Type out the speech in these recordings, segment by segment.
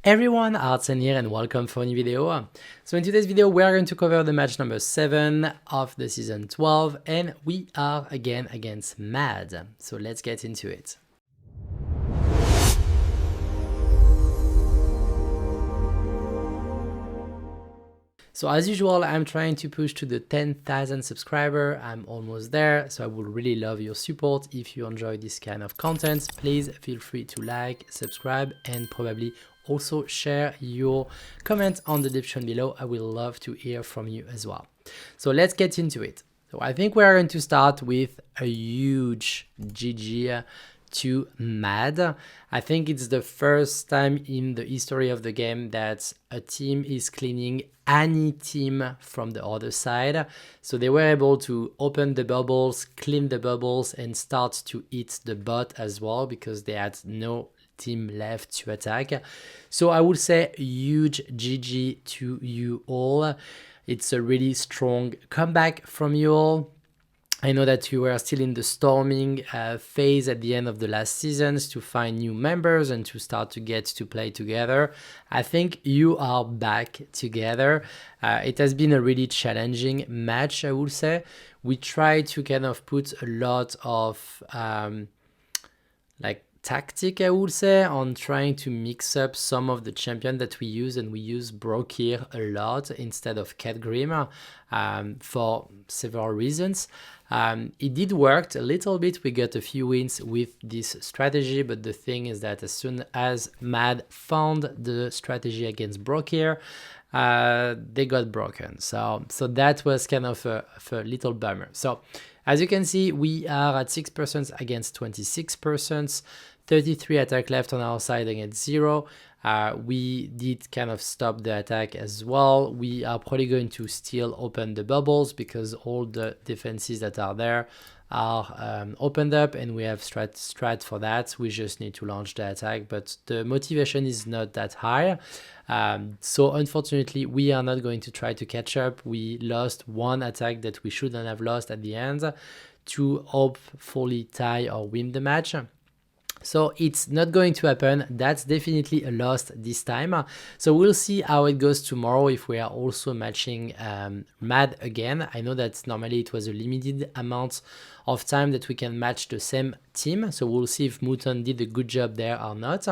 Everyone, Artysan here and welcome for a new video. So in today's video, we are going to cover the match number 7 of the season 12 and we are again against Mad. So let's get into it. So as usual, I'm trying to push to the 10,000 subscriber. I'm almost there, so I would really love your support. If you enjoy this kind of content, please feel free to like, subscribe, and probably also share your comment on the description below. I will love to hear from you as well. So let's get into it. So I think we're going to start with a huge GG to Mad. I think it's the first time in the history of the game that a team is cleaning any team from the other side. So they were able to open the bubbles, clean the bubbles, and start to eat the bot as well because they had no team left to attack. So I would say huge GG to you all. It's a really strong comeback from you all. I know that you were still in the storming phase at the end of the last seasons to find new members and to start to get to play together. I think you are back together. It has been a really challenging match, I would say. We tried to kind of put a lot of tactic, I would say, on trying to mix up some of the champion that we use, and we use Brokir a lot instead of Catgrim for several reasons. It did work a little bit. We got a few wins with this strategy, but the thing is that as soon as Mad found the strategy against Brokir, they got broken. So that was kind of a little bummer. So as you can see, we are at 6% against 26%, 33 attack left on our side against 0. We did kind of stop the attack as well. We are probably going to still open the bubbles because all the defenses that are there are opened up, and we have strat for that. We just need to launch the attack, but the motivation is not that high. So unfortunately, we are not going to try to catch up. We lost one attack that we shouldn't have lost at the end to hopefully tie or win the match. So it's not going to happen. That's definitely a loss this time. So we'll see how it goes tomorrow if we are also matching Mad again. I know that normally it was a limited amount of time that we can match the same team. So we'll see if Muton did a good job there or not.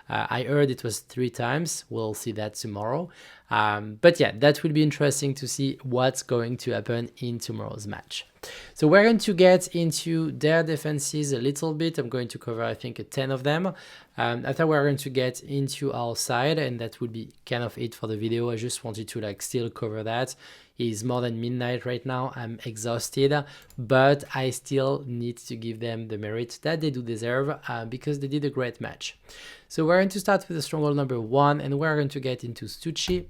I heard it was 3 times. We'll see that tomorrow. But yeah, that will be interesting to see what's going to happen in tomorrow's match. So we're going to get into their defenses a little bit. I'm going to cover, I think, 10 of them. After we're going to get into our side, and that would be kind of it for the video. I just wanted to still cover that. It's more than midnight right now. I'm exhausted, but I still need to give them the merit that they do deserve because they did a great match. So we're going to start with the stronghold number 1, and we're going to get into Stucci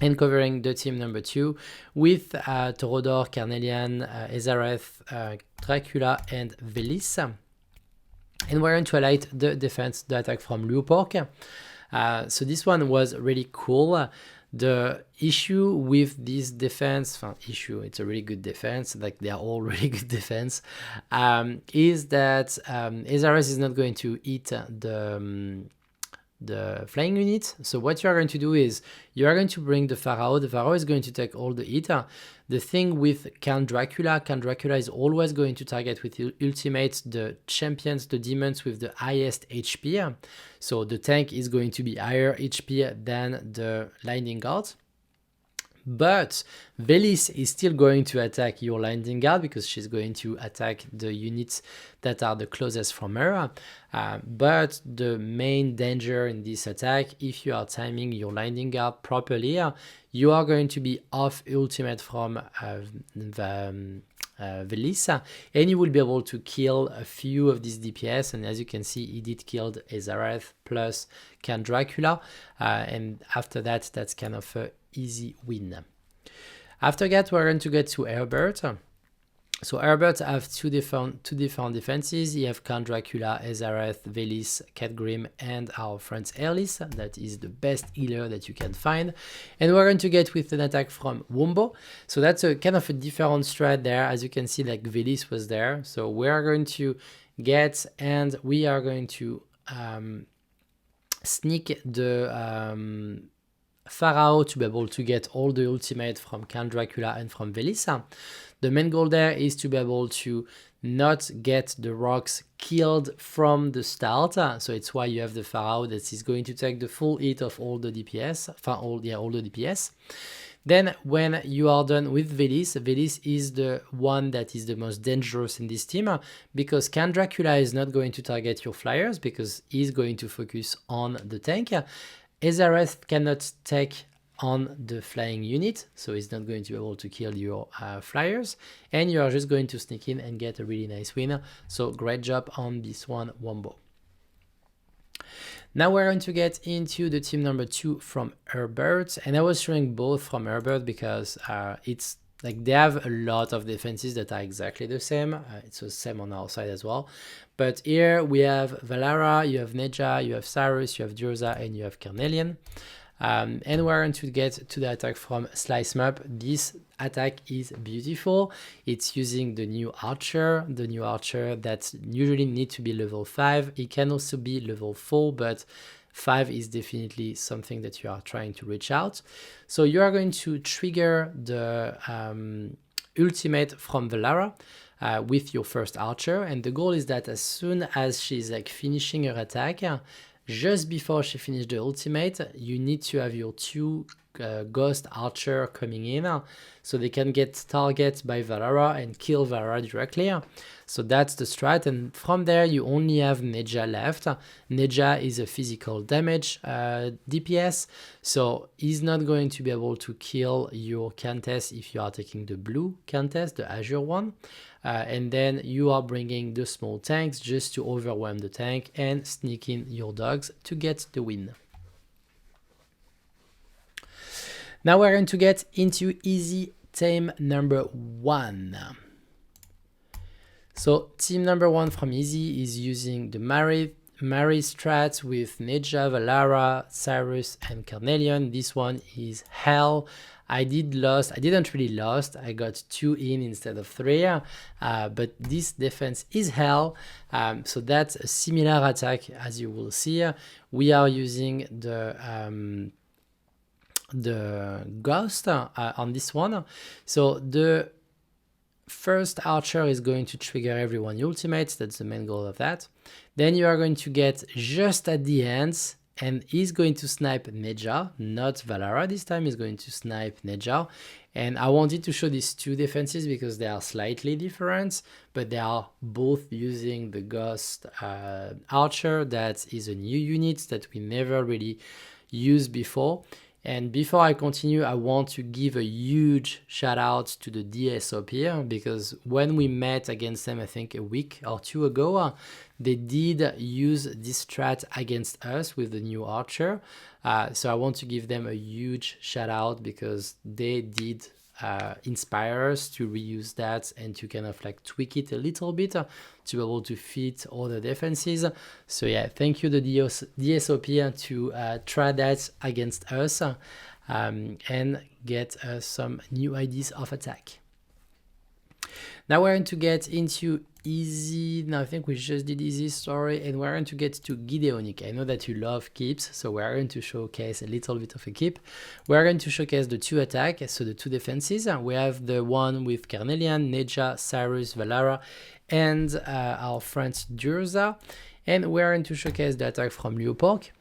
and covering the team number 2 with Torodor, Carnelian, Ezareth, Dracula, and Velis. And we're going to highlight the defense, the attack from Lupork. So this one was really cool. The issue with this defense, it's a really good defense, they are all really good defense, is that Ezareth is not going to eat the flying unit. So what you are going to do is you are going to bring the Pharaoh. The Pharaoh is going to take all the hit. The thing with Count Dracula is always going to target with ultimate the champions, the demons with the highest HP. So the tank is going to be higher HP than the Lightning Guard. But Velis is still going to attack your Lightning Guard because she's going to attack the units that are the closest from her. But the main danger in this attack, if you are timing your Lightning Guard properly, you are going to be off ultimate from Velis, and you will be able to kill a few of these DPS. And as you can see, he did kill Ezareth plus Count Dracula, and after that, that's kind of a easy win. After that, we're going to get to Herbert. So Herbert have two different defenses. You have Count Dracula, Ezareth, Velis, Catgrim, and our friend Erlis. That is the best healer that you can find. And we're going to get with an attack from Wombo. So that's a kind of a different strat there. As you can see, Velis was there. So we are going to get, and we are going to sneak the Pharaoh to be able to get all the ultimate from Count Dracula and from Velisa. The main goal there is to be able to not get the rocks killed from the start. So it's why you have the Pharaoh that is going to take the full hit of all the DPS, all the DPS. Then when you are done with Velis, Velis is the one that is the most dangerous in this team because Count Dracula is not going to target your flyers because he's going to focus on the tank. Ezareth cannot take on the flying unit, so he's not going to be able to kill your flyers, and you are just going to sneak in and get a really nice win. So great job on this one, Wombo. Now we're going to get into the team number 2 from Herbert, and I was showing both from Herbert because it's like they have a lot of defenses that are exactly the same. It's the same on our side as well. But here we have Valara, you have Neja, you have Cyrus, you have Durza, and you have Carnelian. And we're going to get to the attack from Slice Map. This attack is beautiful. It's using the new archer that usually need to be level 5. It can also be level 4, but 5 is definitely something that you are trying to reach out. So you are going to trigger the ultimate from Valara with your first archer. And the goal is that as soon as she's like finishing her attack, just before she finishes the ultimate, you need to have your 2 ghost archer coming in so they can get targeted by Valara and kill Valara directly. So that's the strat, and from there you only have Neja left. Neja is a physical damage DPS, so he's not going to be able to kill your Countess if you are taking the blue Countess, the Azure one. And then you are bringing the small tanks just to overwhelm the tank and sneak in your dogs to get the win. Now we're going to get into easy team number 1. So team number 1 from easy is using the Mary strat with Neja, Valara, Cyrus, and Carnelian. This one is hell. I didn't really lost. I got 2 in instead of 3, but this defense is hell. So that's a similar attack as you will see. We are using the ghost on this one. So the first archer is going to trigger everyone ultimates. That's the main goal of that. Then you are going to get just at the end, and he's going to snipe Neja, not Valara this time. He's going to snipe Neja. And I wanted to show these 2 defenses because they are slightly different, but they are both using the Ghost Archer. That is a new unit that we never really used before. And before I continue, I want to give a huge shout out to the DSOP here, because when we met against them, I think a week or 2 ago, they did use this strat against us with the new archer. So I want to give them a huge shout out because they did inspire us to reuse that and to kind of like tweak it a little bit to be able to fit all the defenses. So yeah, thank you the DSOP to try that against us and get some new ideas of attack. Now we're going to get into easy. Now I think we just did easy story, and we're going to get to Gideonic. I know that you love keeps, so we're going to showcase a little bit of a keep. We're going to showcase the 2 attacks, so the 2 defenses. We have the one with Carnelian, Neja, Cyrus, Valara, and our friend Durza, and we're going to showcase the attack from Leopork.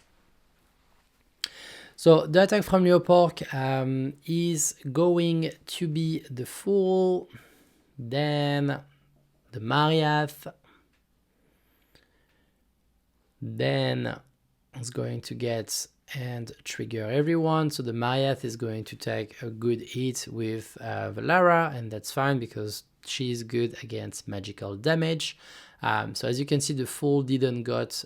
So the attack from Leopork is going to be the Fool, then the Mariath, then it's going to get and trigger everyone. So the Mariath is going to take a good hit with Valara, and that's fine because she's good against magical damage. So as you can see, the Fool didn't got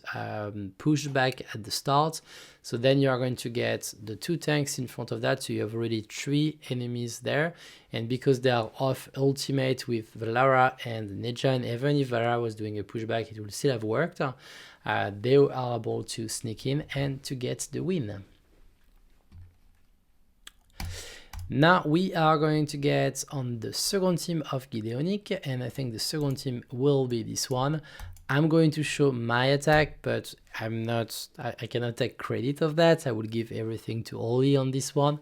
pushed back at the start. So then you are going to get the 2 tanks in front of that. So you have already 3 enemies there. And because they are off ultimate with Valara and Neja, and even if Valara was doing a pushback, it would still have worked. They are able to sneak in and to get the win. Now we are going to get on the second team of Gideonic, and I think the second team will be this one. I'm going to show my attack, but I cannot take credit of that. I would give everything to Oli on this one.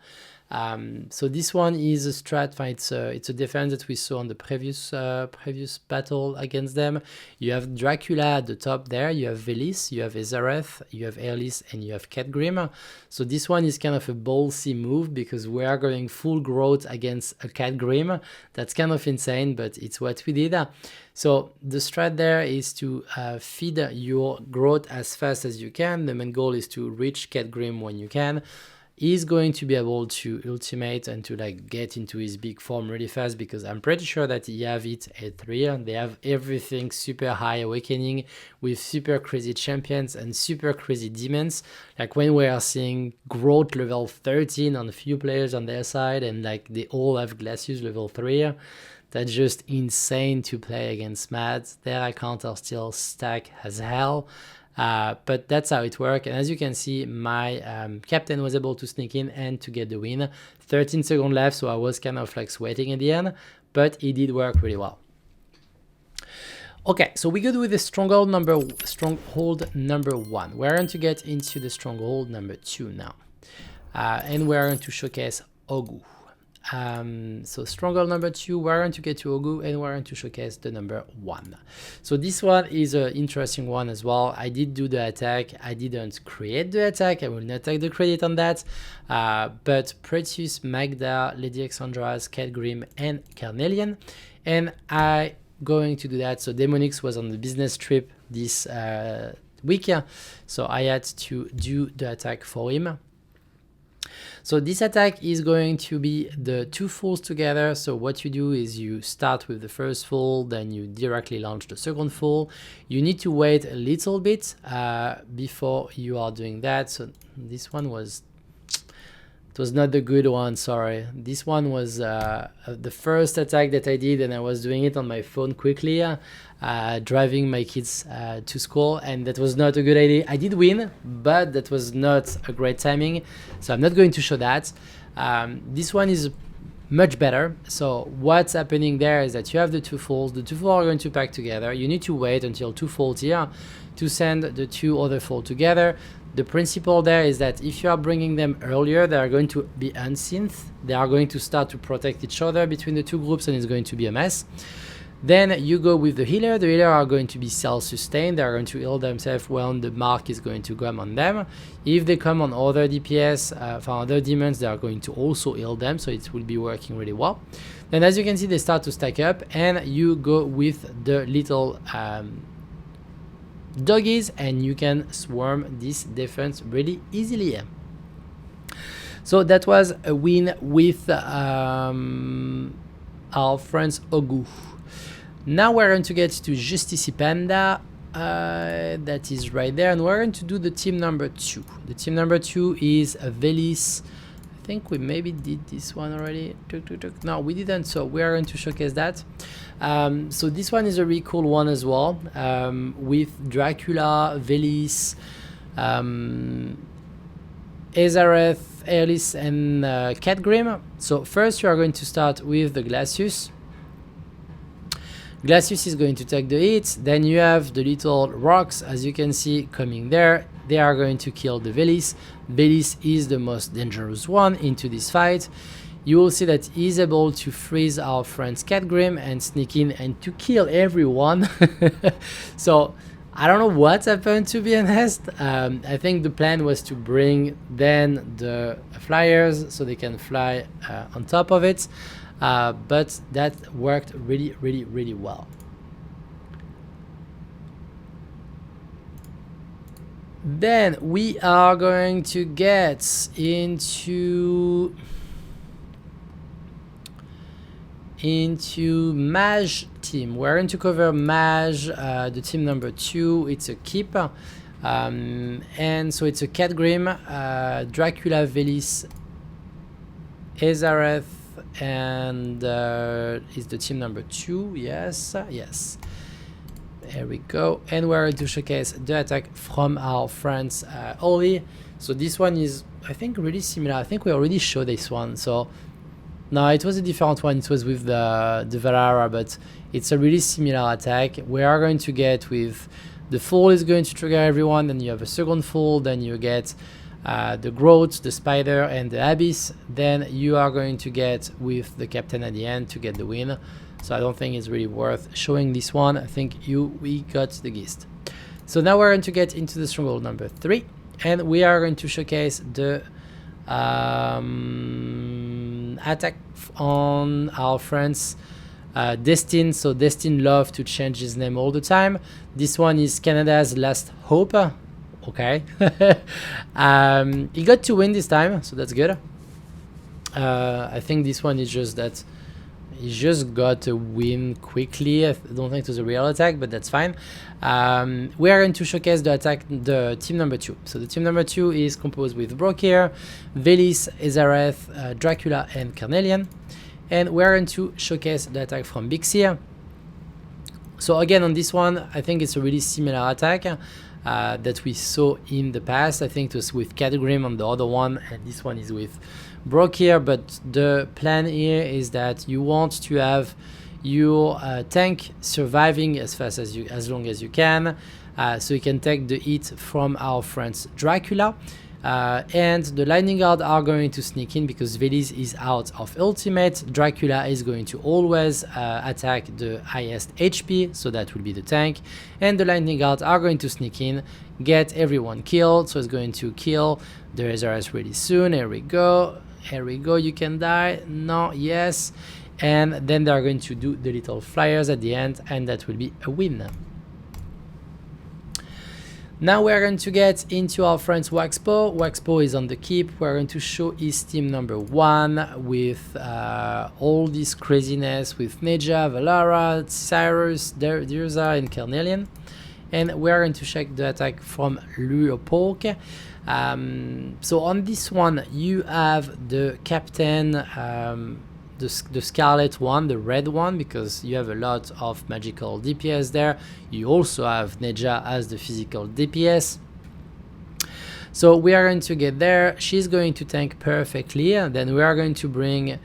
So this one is a strat. It's a defense that we saw on the previous battle against them. You have Dracula at the top there. You have Velis, you have Ezareth, you have Erlis, and you have Catgrim. So this one is kind of a ballsy move because we are going full growth against a Catgrim. That's kind of insane, but it's what we did. So the strat there is to feed your growth as fast as you can. The main goal is to reach Catgrim when you can. He's going to be able to ultimate and to like get into his big form really fast because I'm pretty sure that he have it at 3. They have everything super high awakening with super crazy champions and super crazy demons. Like when we are seeing growth level 13 on a few players on their side and like they all have Glacius level 3. That's just insane to play against Mads. Their accounts are still stacked as hell. But that's how it works. And as you can see, my captain was able to sneak in and to get the win. 13 seconds left, so I was kind of like sweating at the end, but it did work really well. Okay, so we go with the stronghold number 1. We're going to get into the stronghold number 2 now. And we're going to showcase Ogu. So stronghold number 2, we're going to get to Ogu and we're going to showcase the number 1. So this one is an interesting one as well. I did do the attack. I didn't create the attack. I will not take the credit on that. But Pretius, Magda, Lady Exandras, Catgrim, and Carnelian. And I going to do that. So Demonix was on the business trip this week. So I had to do the attack for him. So this attack is going to be the 2 fulls together. So what you do is you start with the first full, then you directly launch the second full. You need to wait a little bit before you are doing that. So this one was, it was not the good one, sorry. This one was the first attack that I did and I was doing it on my phone quickly. Driving my kids to school, and that was not a good idea. I did win, but that was not a great timing, so I'm not going to show that. This one is much better. So what's happening there is that you have the 2 fulls. The 2 fulls are going to pack together. You need to wait until 2 fulls here to send the 2 other fulls together. The principle there is that if you are bringing them earlier, they are going to be unsynth. They are going to start to protect each other between the 2 groups, and it's going to be a mess. Then you go with the healer. The healer are going to be self-sustained. They are going to heal themselves when the mark is going to come on them. If they come on other DPS, for other demons, they are going to also heal them, so it will be working really well. Then as you can see, they start to stack up, and you go with the little doggies, and you can swarm this defense really easily. So that was a win with our friends Ogu. Now we're going to get to Justicipanda, that is right there, and we're going to do the team number 2. The team number 2 is Velis. I think we maybe did this one already. No, we didn't, so we are going to showcase that. So this one is a really cool one as well, with Dracula, Velis, Ezareth, Erlis, and Catgrim. So first you are going to start with the Glacius. Glacius is going to take the hit. Then you have the little rocks, as you can see, coming there. They are going to kill the Velis. Velis is the most dangerous one into this fight. You will see that he's able to freeze our friend's Catgrim and sneak in and to kill everyone. So I don't know what happened, to be honest. I think the plan was to bring then the flyers so they can fly on top of it. But that worked really well. Then we are going to get into Mage team. We're going to cover Mage, the team number 2. It's a keep, and so it's a Catgrim, Dracula, Velis, Ezareth, and is the team number 2. Yes. There we go. And we're going to showcase the attack from our friends Oli. So this one is, I think, really similar. I think we already showed this one. So no, it was a different one. It was with the Valara, but it's a really similar attack. We are going to get with The fall is going to trigger everyone, then you have a second fall, then you get the growth, the spider, and the abyss. Then you are going to get with the captain at the end to get the win. So I don't think it's really worth showing this one. I think we got the gist. So now we're going to get into the stronghold number 3, and we are going to showcase the attack on our friends Destin. So Destin love to change his name all the time. This one is Canada's last hope. Okay. He got to win this time, so that's good. I think this one is just that he just got to win quickly. I don't think it was a real attack, but that's fine. We are going to showcase the team number 2. So the team number 2 is composed with Brokir, Velis, Ezareth, Dracula, and Carnelian. And we are going to showcase the attack from Bixir. So again, on this one, I think it's a really similar attack that we saw in the past. I think it was with Catgrim on the other one, and this one is with Brokir. But the plan here is that you want to have your tank surviving as long as you can, so you can take the hit from our friends Dracula. And the Lightning Guard are going to sneak in because Velis is out of ultimate. Dracula is going to always attack the highest HP, so that will be the tank. And the Lightning Guard are going to sneak in, get everyone killed, so it's going to kill the Ezareth really soon. Here we go. Here we go. You can die. No, yes. And then they are going to do the little flyers at the end, and that will be a win. Now we're going to get into our friends Waxpo. Waxpo is on the keep. We're going to show his team number 1 with all this craziness with Neja, Valara, Cyrus, Dirza, and Carnelian. And we're going to check the attack from Luopolk. So on this one, you have the captain, the scarlet one, the red one, because you have a lot of magical DPS there. You also have Neja as the physical DPS. So we are going to get there. She's going to tank perfectly, and then we are going to bring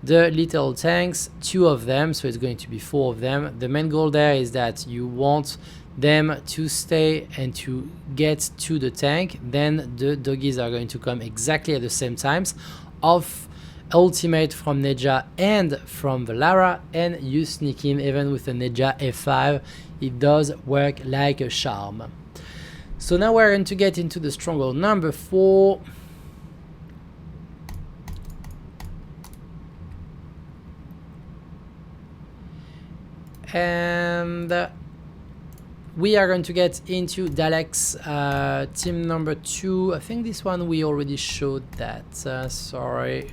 the little tanks, 2 of them, so it's going to be 4 of them. The main goal there is that you want them to stay and to get to the tank. Then the doggies are going to come exactly at the same times of ultimate from Neja and from Valara, and you sneak in even with a Neja F5. It does work like a charm. So now we're going to get into the stronghold number 4. And we are going to get into Dalek's team number 2. I think this one we already showed that. Sorry.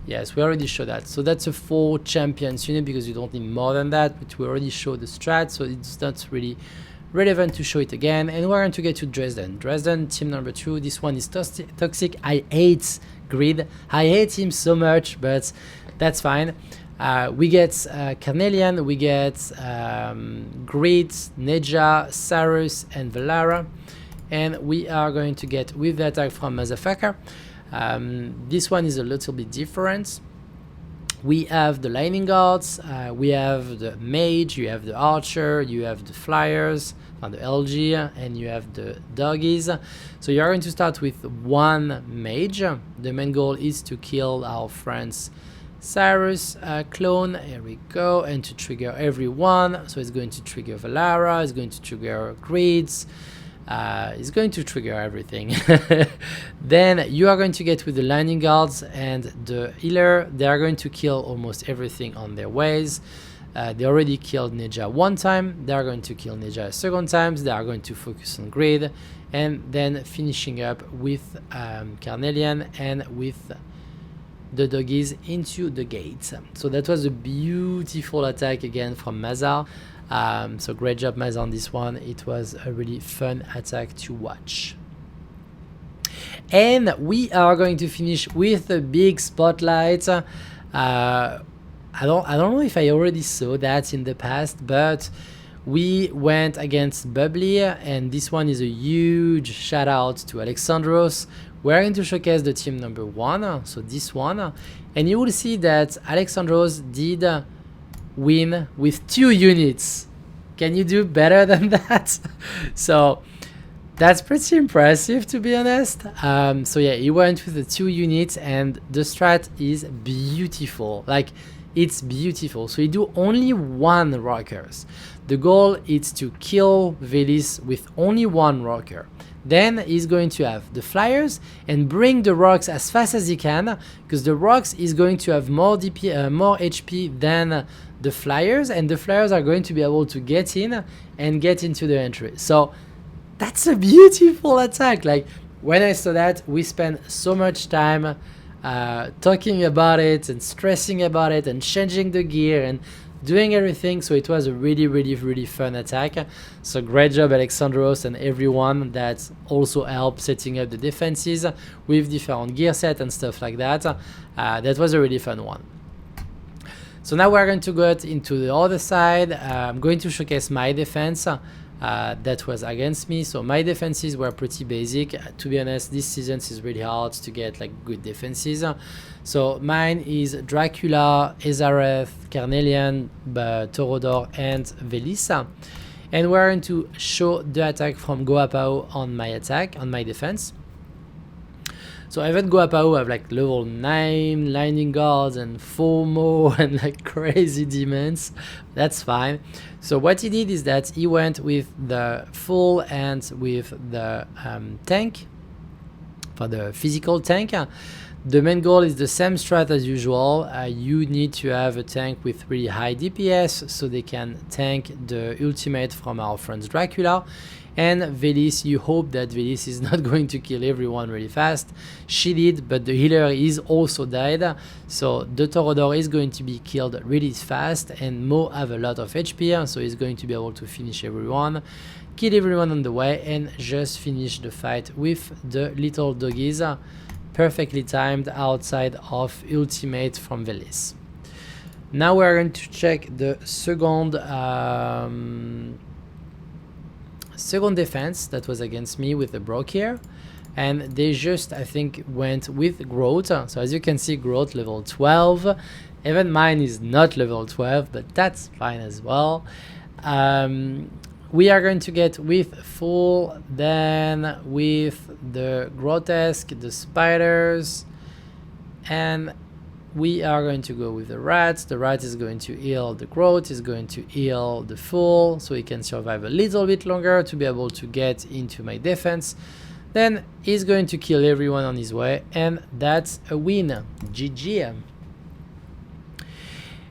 Yes, we already showed that. So that's a 4 champions unit because you don't need more than that, but we already showed the strat, so it's not really relevant to show it again. And we're going to get to Dresden. Dresden, team number 2. This one is toxic. I hate Grid. I hate him so much, but that's fine. We get Carnelian, we get Grid, Neja, Cyrus, and Valara. And we are going to get with the attack from Mazafaka. This one is a little bit different. We have the Lightning Guards, we have the Mage, you have the Archer, you have the Flyers, the LG, and you have the Doggies. So you're going to start with 1 Mage. The main goal is to kill our friends Cyrus clone. Here we go, and to trigger everyone. So it's going to trigger Valara, it's going to trigger Grids. Is going to trigger everything. Then you are going to get with the Lightning Guards and the healer. They are going to kill almost everything on their ways. They already killed Neja 1 time. They are going to kill Neja a 2nd time. They are going to focus on Grid, and then finishing up with Carnelian and with the doggies into the gates. So that was a beautiful attack again from Mazar. So great job, Mazar, on this one. It was a really fun attack to watch. And we are going to finish with a big spotlight. I don't know if I already saw that in the past, but we went against Bubbly, and this one is a huge shout out to Alexandros. We're going to showcase the team number 1, so this one, and you will see that Alexandros did win with 2 units. can you do better than that? So that's pretty impressive, to be honest. So yeah, he went with the 2 units, and the strat is beautiful. Like, it's beautiful. So he do only 1 rockers. The goal is to kill Velis with only 1 rocker. Then he's going to have the flyers and bring the rocks as fast as he can, because the rocks is going to have more HP than the flyers, and the flyers are going to be able to get in and get into the entry. So that's a beautiful attack. Like, when I saw that, we spent so much time talking about it and stressing about it and changing the gear and doing everything. So it was a really fun attack. So great job, Alexandros, and everyone that also helped setting up the defenses with different gear set and stuff like that. That was a really fun one. So now we're going to go into the other side. I'm going to showcase my defense that was against me. So my defenses were pretty basic. To be honest, this season is really hard to get like good defenses. So mine is Dracula, Ezareth, Carnelian, Torodor, and Velisa. And we're going to show the attack from Goapao on my defense. So even Goapao have like level 9 lightning guards and 4 more and like crazy demons. That's fine. So what he did is that he went with the full and with the tank for the physical tank. The main goal is the same strat as usual. You need to have a tank with really high DPS so they can tank the ultimate from our friends Dracula. And Velis, you hope that Velis is not going to kill everyone really fast. She did, but the healer is also died. So the Torodor is going to be killed really fast, and Mo have a lot of HP, so he's going to be able to finish everyone, kill everyone on the way, and just finish the fight with the little doggies. Perfectly timed outside of ultimate from Velis. Now we're going to check the second defense that was against me with the Brock here, and they just, I think, went with growth. So as you can see, growth level 12. Even mine is not level 12, but that's fine as well. We are going to get with full, then with the grotesque, the spiders, and we are going to go with the rats. The rat is going to heal the growth, is going to heal the full, so he can survive a little bit longer to be able to get into my defense. Then he's going to kill everyone on his way, and that's a win. GG.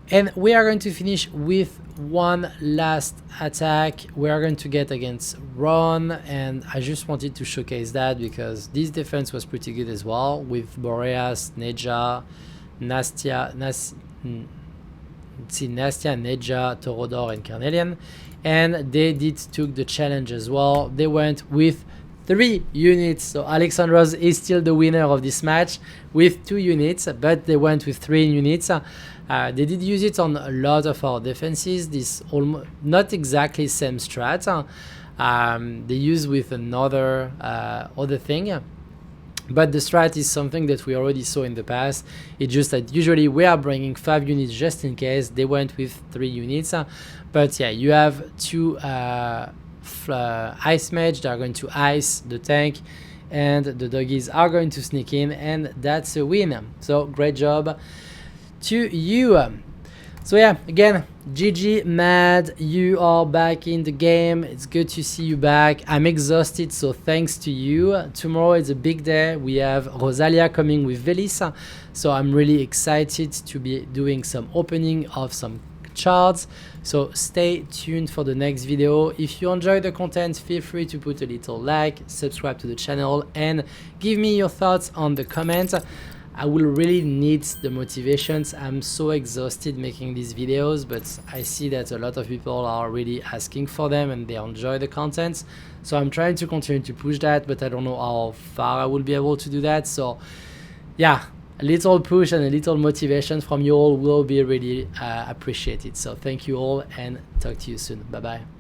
And we are going to finish with one last attack. We are going to get against Ron, and I just wanted to showcase that because this defense was pretty good as well with Boreas, Neja, Nastia, Neja, Torodor, and Carnelian, and they took the challenge as well. They went with 3 units, so Alexandros is still the winner of this match with 2 units, but they went with 3 units. They did use it on a lot of our defenses. This almost not exactly same strat. They use with another other thing. But the strat is something that we already saw in the past. It's just that usually we are bringing 5 units just in case. They went with 3 units. But yeah, you have 2 ice mage that are going to ice the tank, and the doggies are going to sneak in, and that's a win. So great job to you. So yeah, again, GG Mad, you are back in the game. It's good to see you back. I'm exhausted, so thanks to you. Tomorrow is a big day. We have Rosalia coming with Velisa, so I'm really excited to be doing some opening of some charts. So stay tuned for the next video. If you enjoy the content, feel free to put a little like, subscribe to the channel, and give me your thoughts on the comments. I will really need the motivations. I'm so exhausted making these videos, but I see that a lot of people are really asking for them and they enjoy the content. So I'm trying to continue to push that, but I don't know how far I will be able to do that. So yeah, a little push and a little motivation from you all will be really appreciated. So thank you all, and talk to you soon. Bye bye.